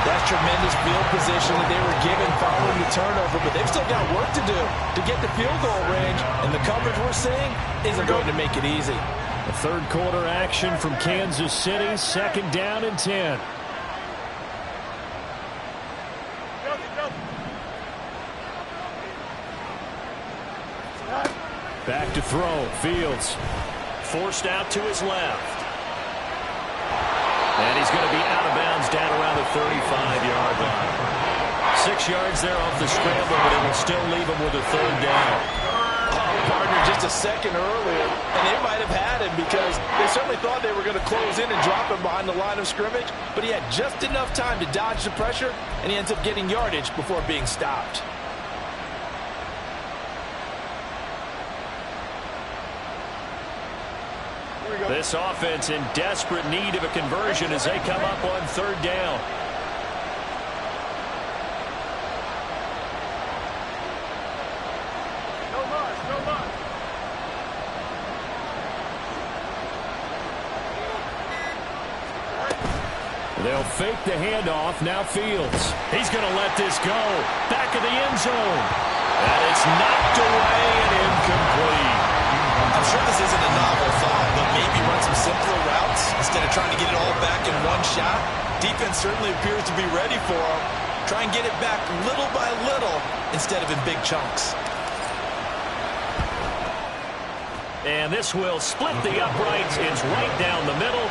That's tremendous field position that they were given following the turnover, but they've still got work to do to get the field goal range, and the coverage we're seeing isn't going to make it easy. The 3rd quarter action from Kansas City, 2nd down and 10. Back to throw, Fields. Forced out to his left. And he's going to be out of bounds down around the 35-yard line. 6 yards there off the scramble, but it will still leave him with a 3rd down. Partner just a second earlier, and they might have had him because they certainly thought they were going to close in and drop him behind the line of scrimmage, but he had just enough time to dodge the pressure, and he ends up getting yardage before being stopped. This offense in desperate need of a conversion as they come up on 3rd down. No loss. They'll fake the handoff. Now Fields. He's going to let this go. Back of the end zone. And it's knocked away and incomplete. I'm sure this isn't a novel thought, but maybe run some simpler routes instead of trying to get it all back in one shot. Defense certainly appears to be ready for him. Try and get it back little by little instead of in big chunks. And this will split the uprights. It's right down the middle.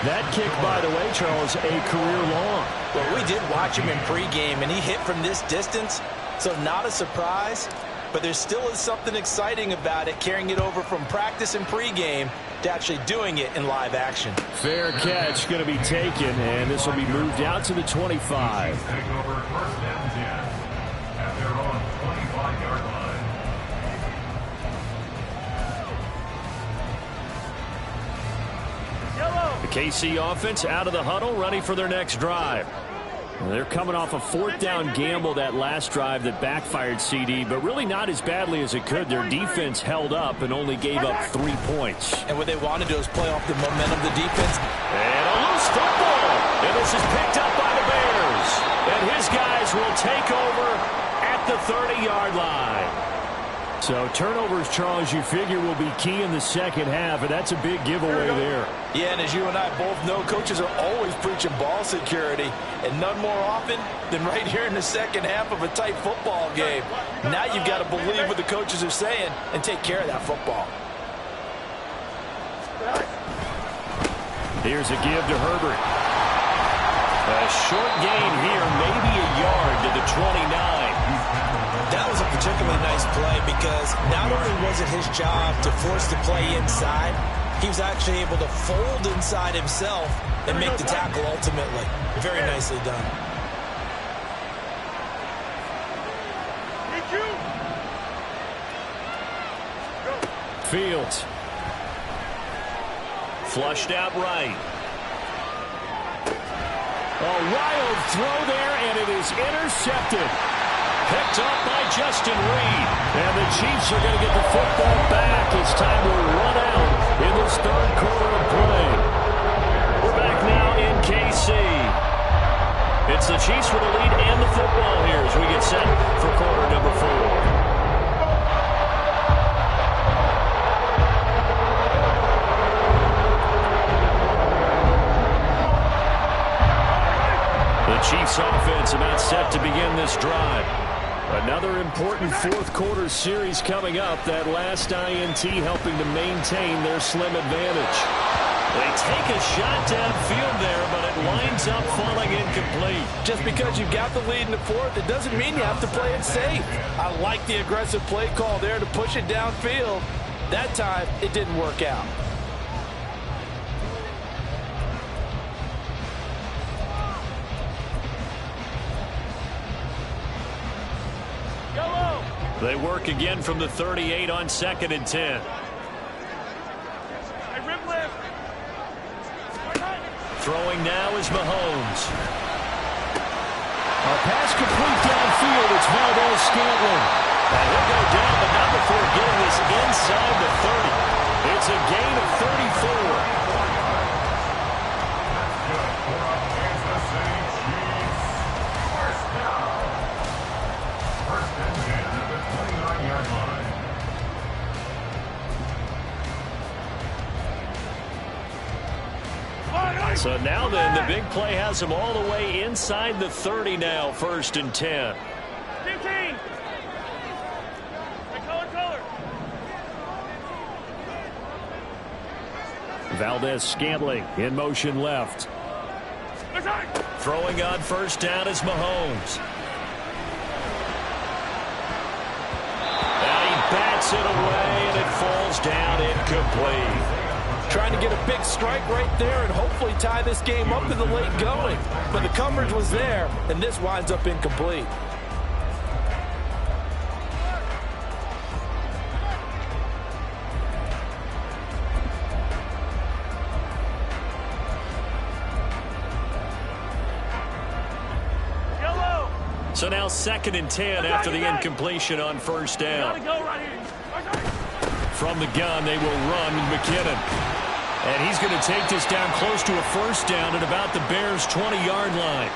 That kick, by the way, Charles, a career long. Well, we did watch him in pregame, and he hit from this distance, so not a surprise. But there still is something exciting about it, carrying it over from practice and pregame to actually doing it in live action. Fair catch going to be taken, and this will be moved out to the 25. Take over first and 10 at their own 25-yard line. The KC offense out of the huddle, ready for their next drive. They're coming off a fourth down gamble that last drive that backfired, CD, but really not as badly as it could. Their defense held up and only gave up 3 points. And what they want to do is play off the momentum of the defense. And a loose football. And this is picked up by the Bears. And his guys will take over at the 30-yard line. So turnovers, Charles, you figure will be key in the second half, and that's a big giveaway there. Yeah, and as you and I both know, coaches are always preaching ball security, and none more often than right here in the second half of a tight football game. Now you've got to believe what the coaches are saying and take care of that football. Here's a give to Herbert. A short gain here, maybe a yard to the 29. That was a particularly nice play because not only was it his job to force the play inside, he was actually able to fold inside himself and make the tackle ultimately. Very nicely done. Fields. Flushed out right. A wild throw there, and it is intercepted. Picked up by Justin Reed. And the Chiefs are going to get the football back. It's time to run out in this third quarter of play. We're back now in KC. It's the Chiefs with the lead and the football here as we get set for quarter number 4. The Chiefs offense about set to begin this drive. Another important fourth quarter series coming up. That last INT helping to maintain their slim advantage. They take a shot downfield there, but it winds up falling incomplete. Just because you've got the lead in the fourth, it doesn't mean you have to play it safe. I like the aggressive play call there to push it downfield. That time, it didn't work out. They work again from the 38 on 2nd and 10. Throwing now is Mahomes. A pass complete downfield. It's Valdez-Scantling. And he'll go down, but not before getting this inside the 30. It's a gain of 34. So now then, the big play has them all the way inside the 30 now, 1st and 10. 15. Color. Valdez-Scantling in motion left. Throwing on 1st down is Mahomes. And he bats it away, and it falls down incomplete. Trying to get a big strike right there and hopefully tie this game up in the late going. But the coverage was there, and this winds up incomplete. So now 2nd and 10 after the incompletion on 1st down. From the gun, they will run McKinnon. And he's going to take this down close to a 1st down at about the Bears' 20-yard line.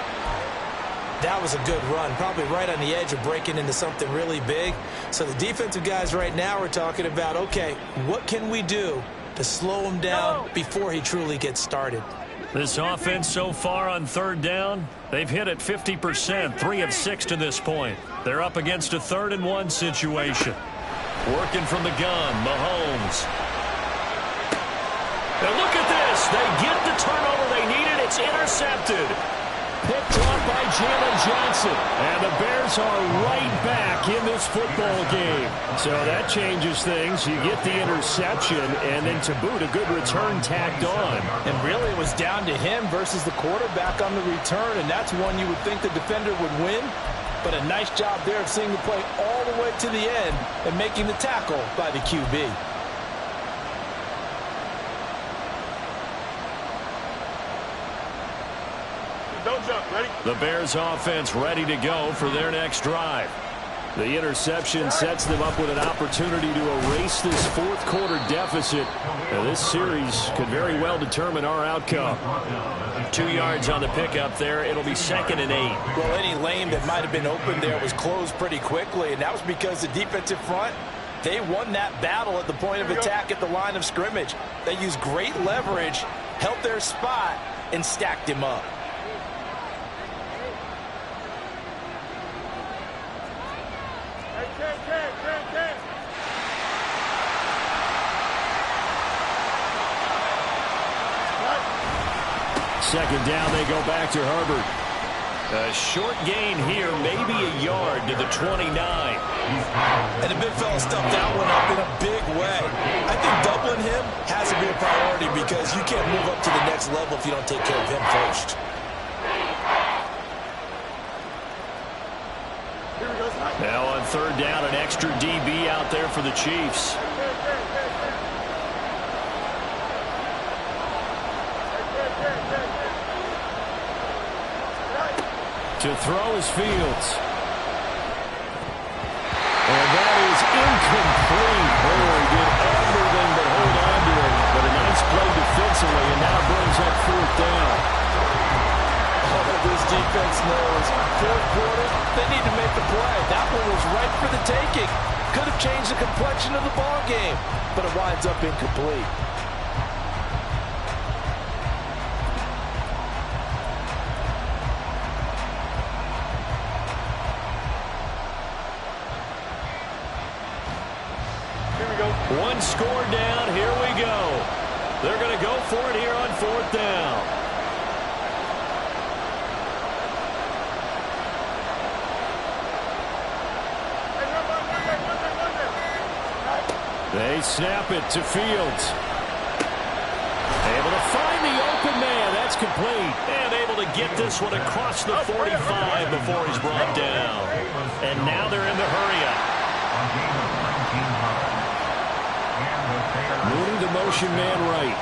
That was a good run, probably right on the edge of breaking into something really big. So the defensive guys right now are talking about, okay, what can we do to slow him down before he truly gets started? This offense so far on 3rd down, they've hit it 50%, 3 of 6 to this point. They're up against a 3rd and 1 situation. Working from the gun, Mahomes. And look at this. They get the turnover they needed. It's intercepted. Picked off by Jalen Johnson. And the Bears are right back in this football game. So that changes things. You get the interception, and then to boot, a good return tacked on. And really, it was down to him versus the quarterback on the return, and that's one you would think the defender would win. But a nice job there of seeing the play all the way to the end and making the tackle by the QB. Don't jump. Ready? The Bears offense ready to go for their next drive. The interception sets them up with an opportunity to erase this fourth quarter deficit. Now, this series could very well determine our outcome. 2 yards on the pickup there. It'll be 2nd and 8. Well, any lane that might have been open there was closed pretty quickly, and that was because the defensive front, they won that battle at the point of attack at the line of scrimmage. They used great leverage, held their spot, and stacked him up. Second down, they go back to Herbert. A short gain here, maybe a yard to the 29. And the big fella stuffed that one up in a big way. I think doubling him has to be a priority because you can't move up to the next level if you don't take care of him first. Now on third down, an extra DB out there for the Chiefs. To throw is Fields. And that is incomplete. Oh, he did everything but hold on to it. But a nice play defensively, and now brings up fourth down. Oh, this defense knows. Fourth quarter, they need to make the play. That one was right for the taking. Could have changed the complexion of the ball game, but it winds up incomplete. One score down. Here we go. They're going to go for it here on fourth down. They snap it to Fields. Able to find the open man. That's complete. And able to get this one across the 45 before he's brought down. And now they're in the hurry-up. Moving the motion man right.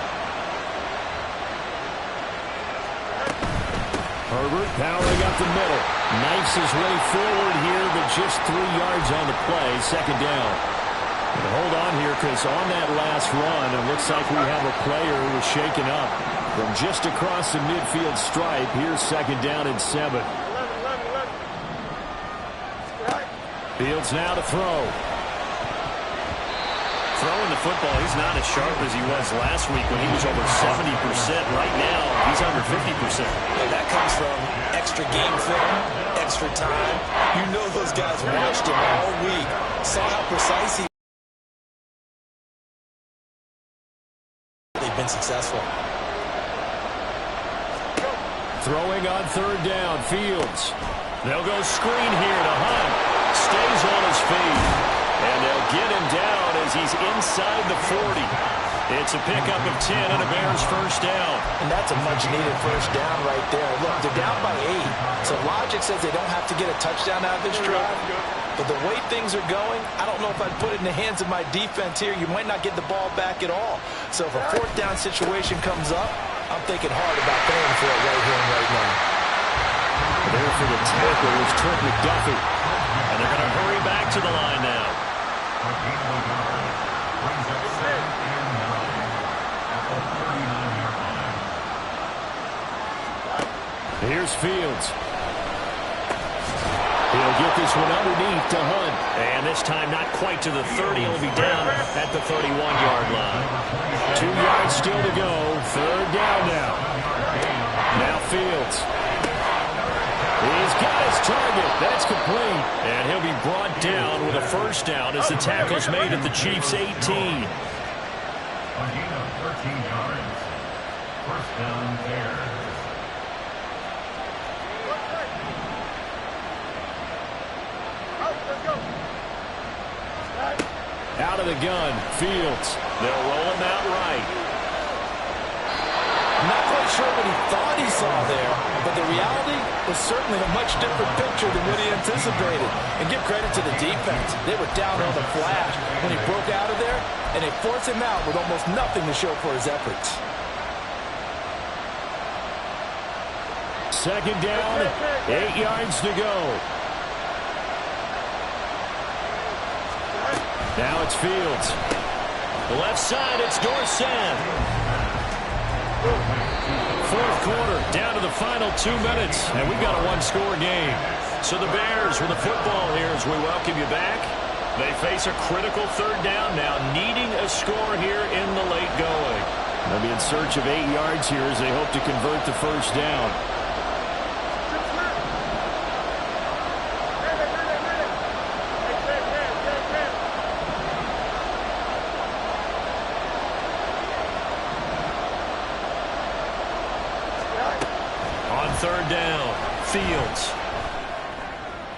Herbert powering up the middle. Knifes his way forward here, but just 3 yards on the play. Second down. And hold on here, because on that last run, it looks like we have a player who was shaken up. From just across the midfield stripe, here's second down and 7. Fields now to throw. Throwing the football, he's not as sharp as he was last week when he was over 70%. Right now, he's under 50%. And that comes from extra game film, extra time. You know those guys watched him all week, saw how precise he was. They've been successful. Throwing on third down, Fields. They'll go screen here to Hunt. Stays on his feet. And they'll get him down as he's inside the 40. It's a pickup of 10 and a Bears first down. And that's a much-needed first down right there. Look, they're down by 8. So logic says they don't have to get a touchdown out of this drive. But the way things are going, I don't know if I'd put it in the hands of my defense here. You might not get the ball back at all. So if a fourth down situation comes up, I'm thinking hard about paying for it right here and right now. There for the tackle is Trent McDuffie. And they're going to hurry back to the line now. Here's Fields. He'll get this one underneath to Hunt. And this time not quite to the 30. He'll be down at the 31-yard line. 2 yards still to go. Third down now. Now Fields. He's got his target. That's complete. And he'll be brought down with a first down as the tackle's made at the Chiefs' 18. A gain of 13 yards. First down, Bears. Out of the gun, Fields. They'll roll him out right. Not quite sure what he thought he saw there, but the reality was certainly a much different picture than what he anticipated. And give credit to the defense. They were down on the flash when he broke out of there, and they forced him out with almost nothing to show for his efforts. Second down, 8 yards to go. Now it's Fields. The left side, it's Dorsett. Fourth quarter, down to the final 2 minutes, and we've got a one-score game. So the Bears with the football here as we welcome you back. They face a critical third down now, needing a score here in the late going. They'll be in search of 8 yards here as they hope to convert the first down. Third down, Fields.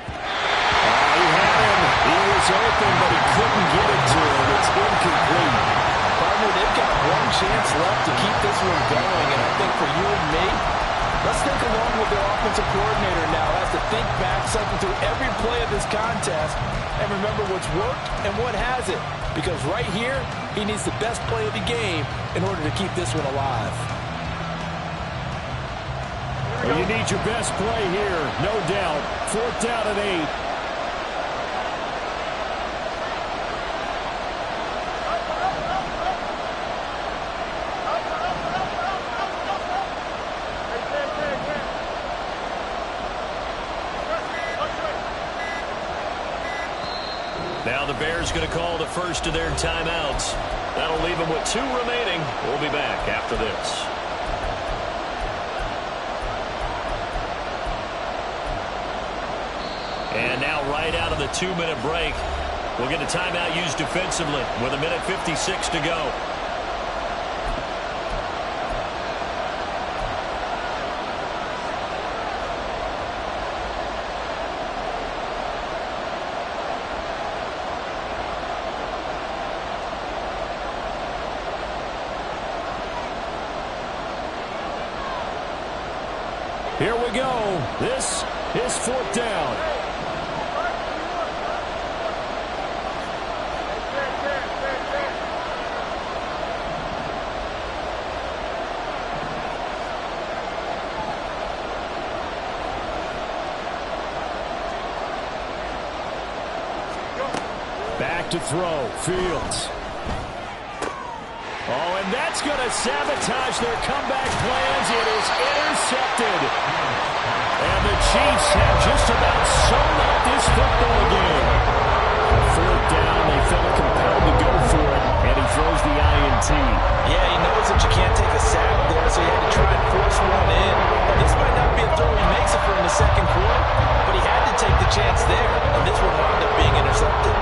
He had him. He was open, but he couldn't get it to him. It's incomplete. Partner, they've got one chance left to keep this one going, and I think for you and me, let's think along with their offensive coordinator now as to think back, cycle through every play of this contest, and remember what's worked and what hasn't. Because right here, he needs the best play of the game in order to keep this one alive. Well, you need your best play here, no doubt. Fourth down and 8. Now the Bears going to call the first of their timeouts. That'll leave them with 2 remaining. We'll be back after this. And now right out of the 2-minute break, we'll get a timeout used defensively with 1:56 to go. Here we go. This is fourth down. Back to throw, Fields. Oh, and that's going to sabotage their comeback plans. It is intercepted. And the Chiefs have just about sewn up this football game. Fourth down, they felt compelled to go for it, and he throws the INT. Yeah, he knows that you can't take a sack there, so he had to try and force one in. Now, this might not be a throw he makes it for in the second quarter, but he had to take the chance there, and this one wound up being intercepted.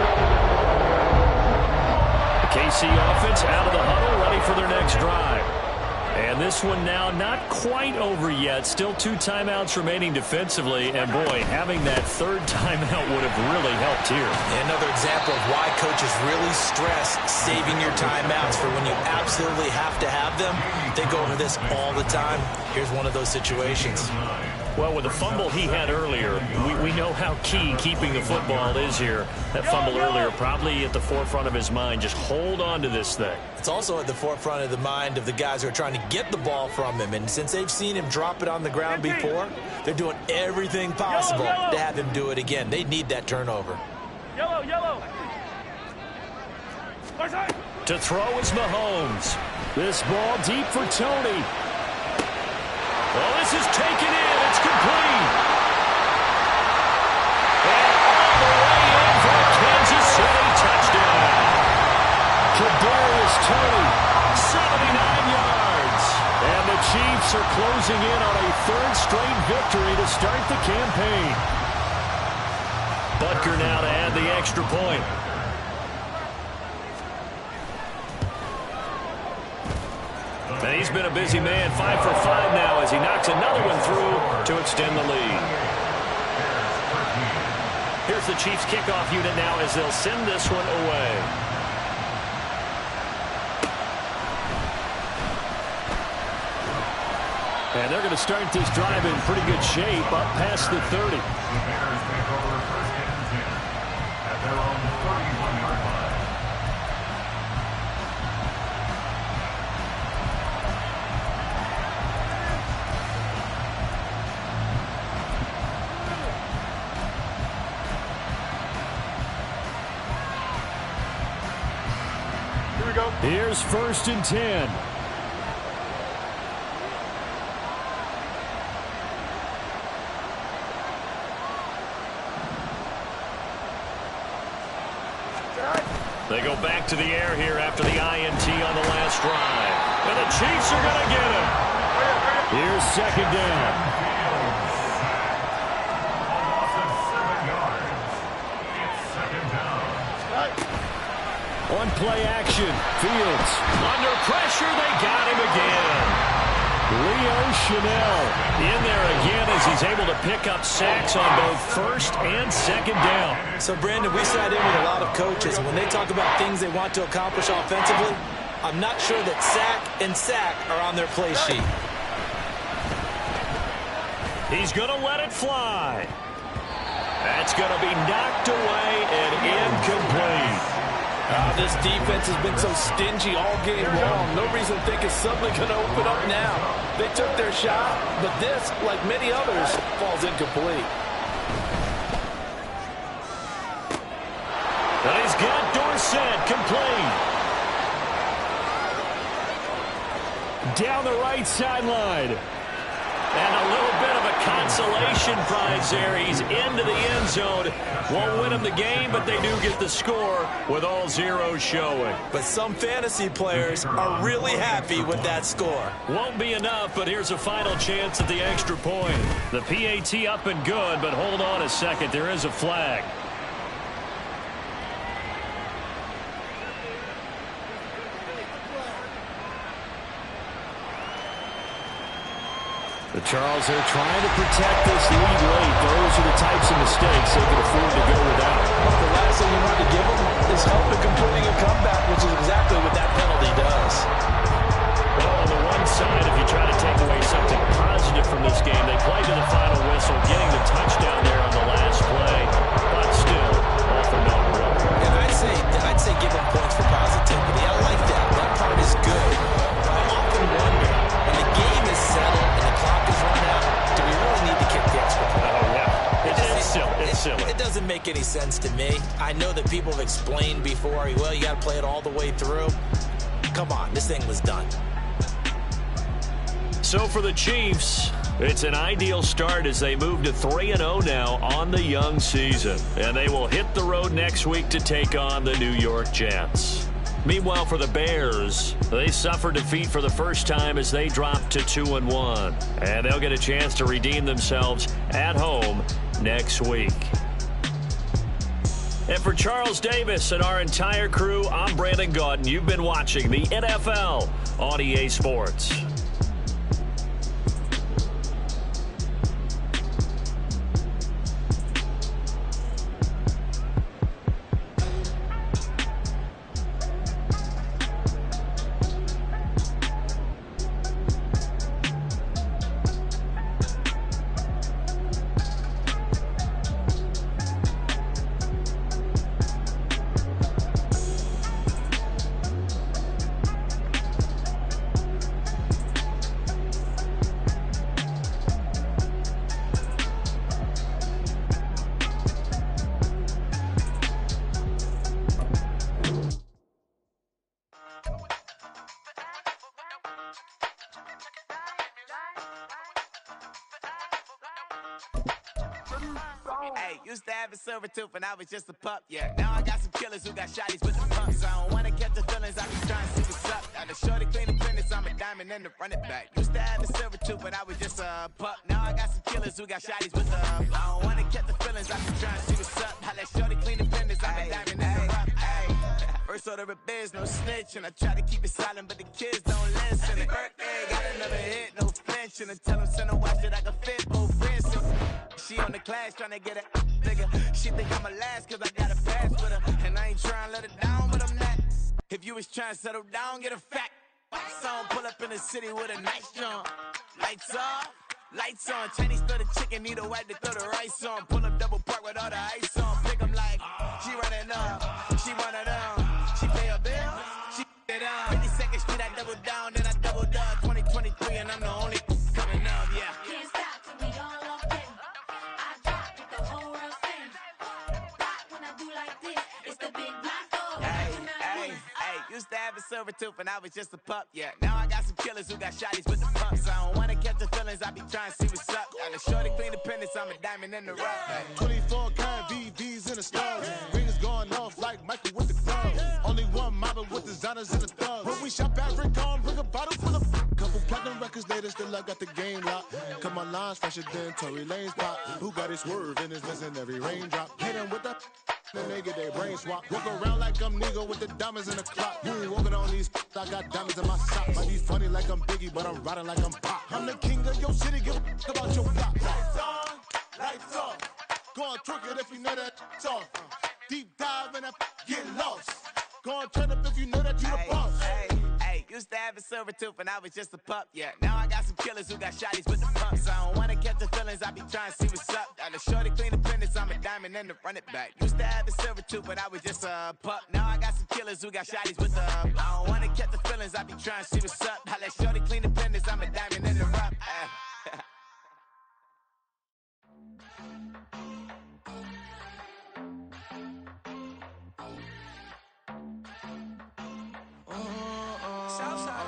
The KC offense out of the huddle, ready for their next drive. And this one now not quite over yet. Still 2 timeouts remaining defensively. And, boy, having that third timeout would have really helped here. Another example of why coaches really stress saving your timeouts for when you absolutely have to have them. They go over this all the time. Here's one of those situations. Well, with the fumble he had earlier, we know how key keeping the football is here. That fumble earlier probably at the forefront of his mind. Just hold on to this thing. It's also at the forefront of the mind of the guys who are trying to get the ball from him. And since they've seen him drop it on the ground before, they're doing everything possible to have him do it again. They need that turnover. Yellow. To throw is Mahomes. This ball deep for Tony. Well, this is taken in. It's complete. And all the way in for a Kansas City touchdown. Kadarius Toney, 79 yards. And the Chiefs are closing in on a third straight victory to start the campaign. Butker now to add the extra point. He's been a busy man, 5 for 5 now as he knocks another one through to extend the lead. Here's the Chiefs kickoff unit now as they'll send this one away. And they're going to start this drive in pretty good shape up past the 30. The Bears take over first and 10 at their own 31-yard line. Here we go. Here's first and 10. They go back to the air here after the INT on the last drive. And the Chiefs are going to get him. Here's second down. Loss of 7 yards. It's second down. On play action, Fields. Under pressure, they got him again. Leo Chanel In there again as he's able to pick up sacks on both first and second down. So, Brandon, we sat in with a lot of coaches, and when they talk about things they want to accomplish offensively, I'm not sure that sack and sack are on their play sheet. He's going to let it fly. That's going to be knocked away and incomplete. This defense has been so stingy all game long. No reason to think it's suddenly going to open up now. They took their shot, but this, like many others, falls incomplete. And he's got Dorsett complete. down the right sideline. And a little bit of a consolation prize there. He's into the end zone. Won't win him the game, but they do get the score with all zeros showing. But some fantasy players are really happy with that score. Won't be enough, but here's a final chance at the extra point. The PAT up and good, but hold on a second. There is a flag. The Charles, they're trying to protect this lead late. Those are the types of mistakes they can afford to go without. The last thing you want to give them is help in completing a comeback, which is exactly what that penalty does. Well, on the one side, if you try to take away something positive from this game, they played to the final whistle, getting the touchdown there on the last play, but still, all for naught really. And I'd say give them points for positivity. I like that. That part is good. I often wonder, when the game is settled and the clock is run out, do we really need to kick the extra point? Oh, yeah. It's silly. It's silly. It doesn't make any sense to me. I know that people have explained before, well, you got to play it all the way through. Come on, this thing was done. So for the Chiefs, it's an ideal start as they move to 3-0 now on the young season. And they will hit the road next week to take on the New York Jets. Meanwhile, for the Bears, they suffered defeat for the first time as they dropped to 2-1. And they'll get a chance to redeem themselves at home next week. And for Charles Davis and our entire crew, I'm Brandon Gaudin. You've been watching the NFL on EA Sports. Hey, used to have a silver tooth when I was just a pup, yeah. Now I got some killers who got shotties with the pumps. I don't wanna catch the feelings, I be trying to see what's up. Got a shorty clean the fitness, I'm a diamond and the run it back. Used to have a silver tooth when I was just a pup. Now I got some killers who got shotties with the I don't wanna catch the feelings, I be trying to see what's up. How that shorty clean the fitness, I'm a diamond and the rough. Hey, First order of biz, no snitching. I try to keep it silent, but the kids don't listen. And birthday, got another hit, no flinching. And tell them send a watch that I can fit both wrists. She on the class trying to get it nigga. She think I'm a last cause I got a pass with her. And I ain't trying to let her down, but I'm not. If you was trying to settle down, get a fact. Song pull up in the city with a nice jump. Lights off, lights on. Chinese throw the chicken, need a wipe to throw the rice on. Pull up double park with all the ice on. Pick 'em like, she running up, she one of them. She pay her bills, she it up. 52nd Street, I double down, then I doubled up. 2023, and I'm the only coming up, yeah. Can't stop till we all up in. I drop with the whole world sing. Rock when I do like this, it's the big black dog. Used to have a silver tooth and I was just a pup, yeah. Now I got some killers who got shotties with the pumps. I don't wanna catch the feelings, I be trying to see what's up. Got a shorty clean the pendants, I'm a diamond in the rough. 24 karat VVs in the stars. Rings going off like Michael with the gloves. Only one model with designers in the thugs. When we shop at Rick on, bring a bottle full of couple platinum records later, still I got the game locked. Cut my lines fresher than Tory Lane's pop. Who got his swerve and is missing every raindrop. Hit him with the then they get their brain swap. Walk around like I'm nigga with the diamonds in the clock. You ain't walking on these, I got diamonds in my socks. Might be funny like I'm Biggie, but I'm riding like I'm Pop. I'm the king of your city, give a about your block. Lights on, lights off. Go on, twerk it if you know that's off. Deep dive and get lost. Go on, turn up if you know that you the boss. Used to have a silver tooth and I was just a pup, yeah. Now I got some killers who got shotties with the pumps. I don't wanna catch the feelings, I be trying to see what's up. Got a shorty clean the pendants, I'm a diamond in the run it back. Used to have a silver tooth, but I was just a pup. Now I got some killers who got shotties with the I don't wanna catch the feelings, I be trying to see what's up. I let shorty clean the pendants, I'm a diamond in the rough. Southside.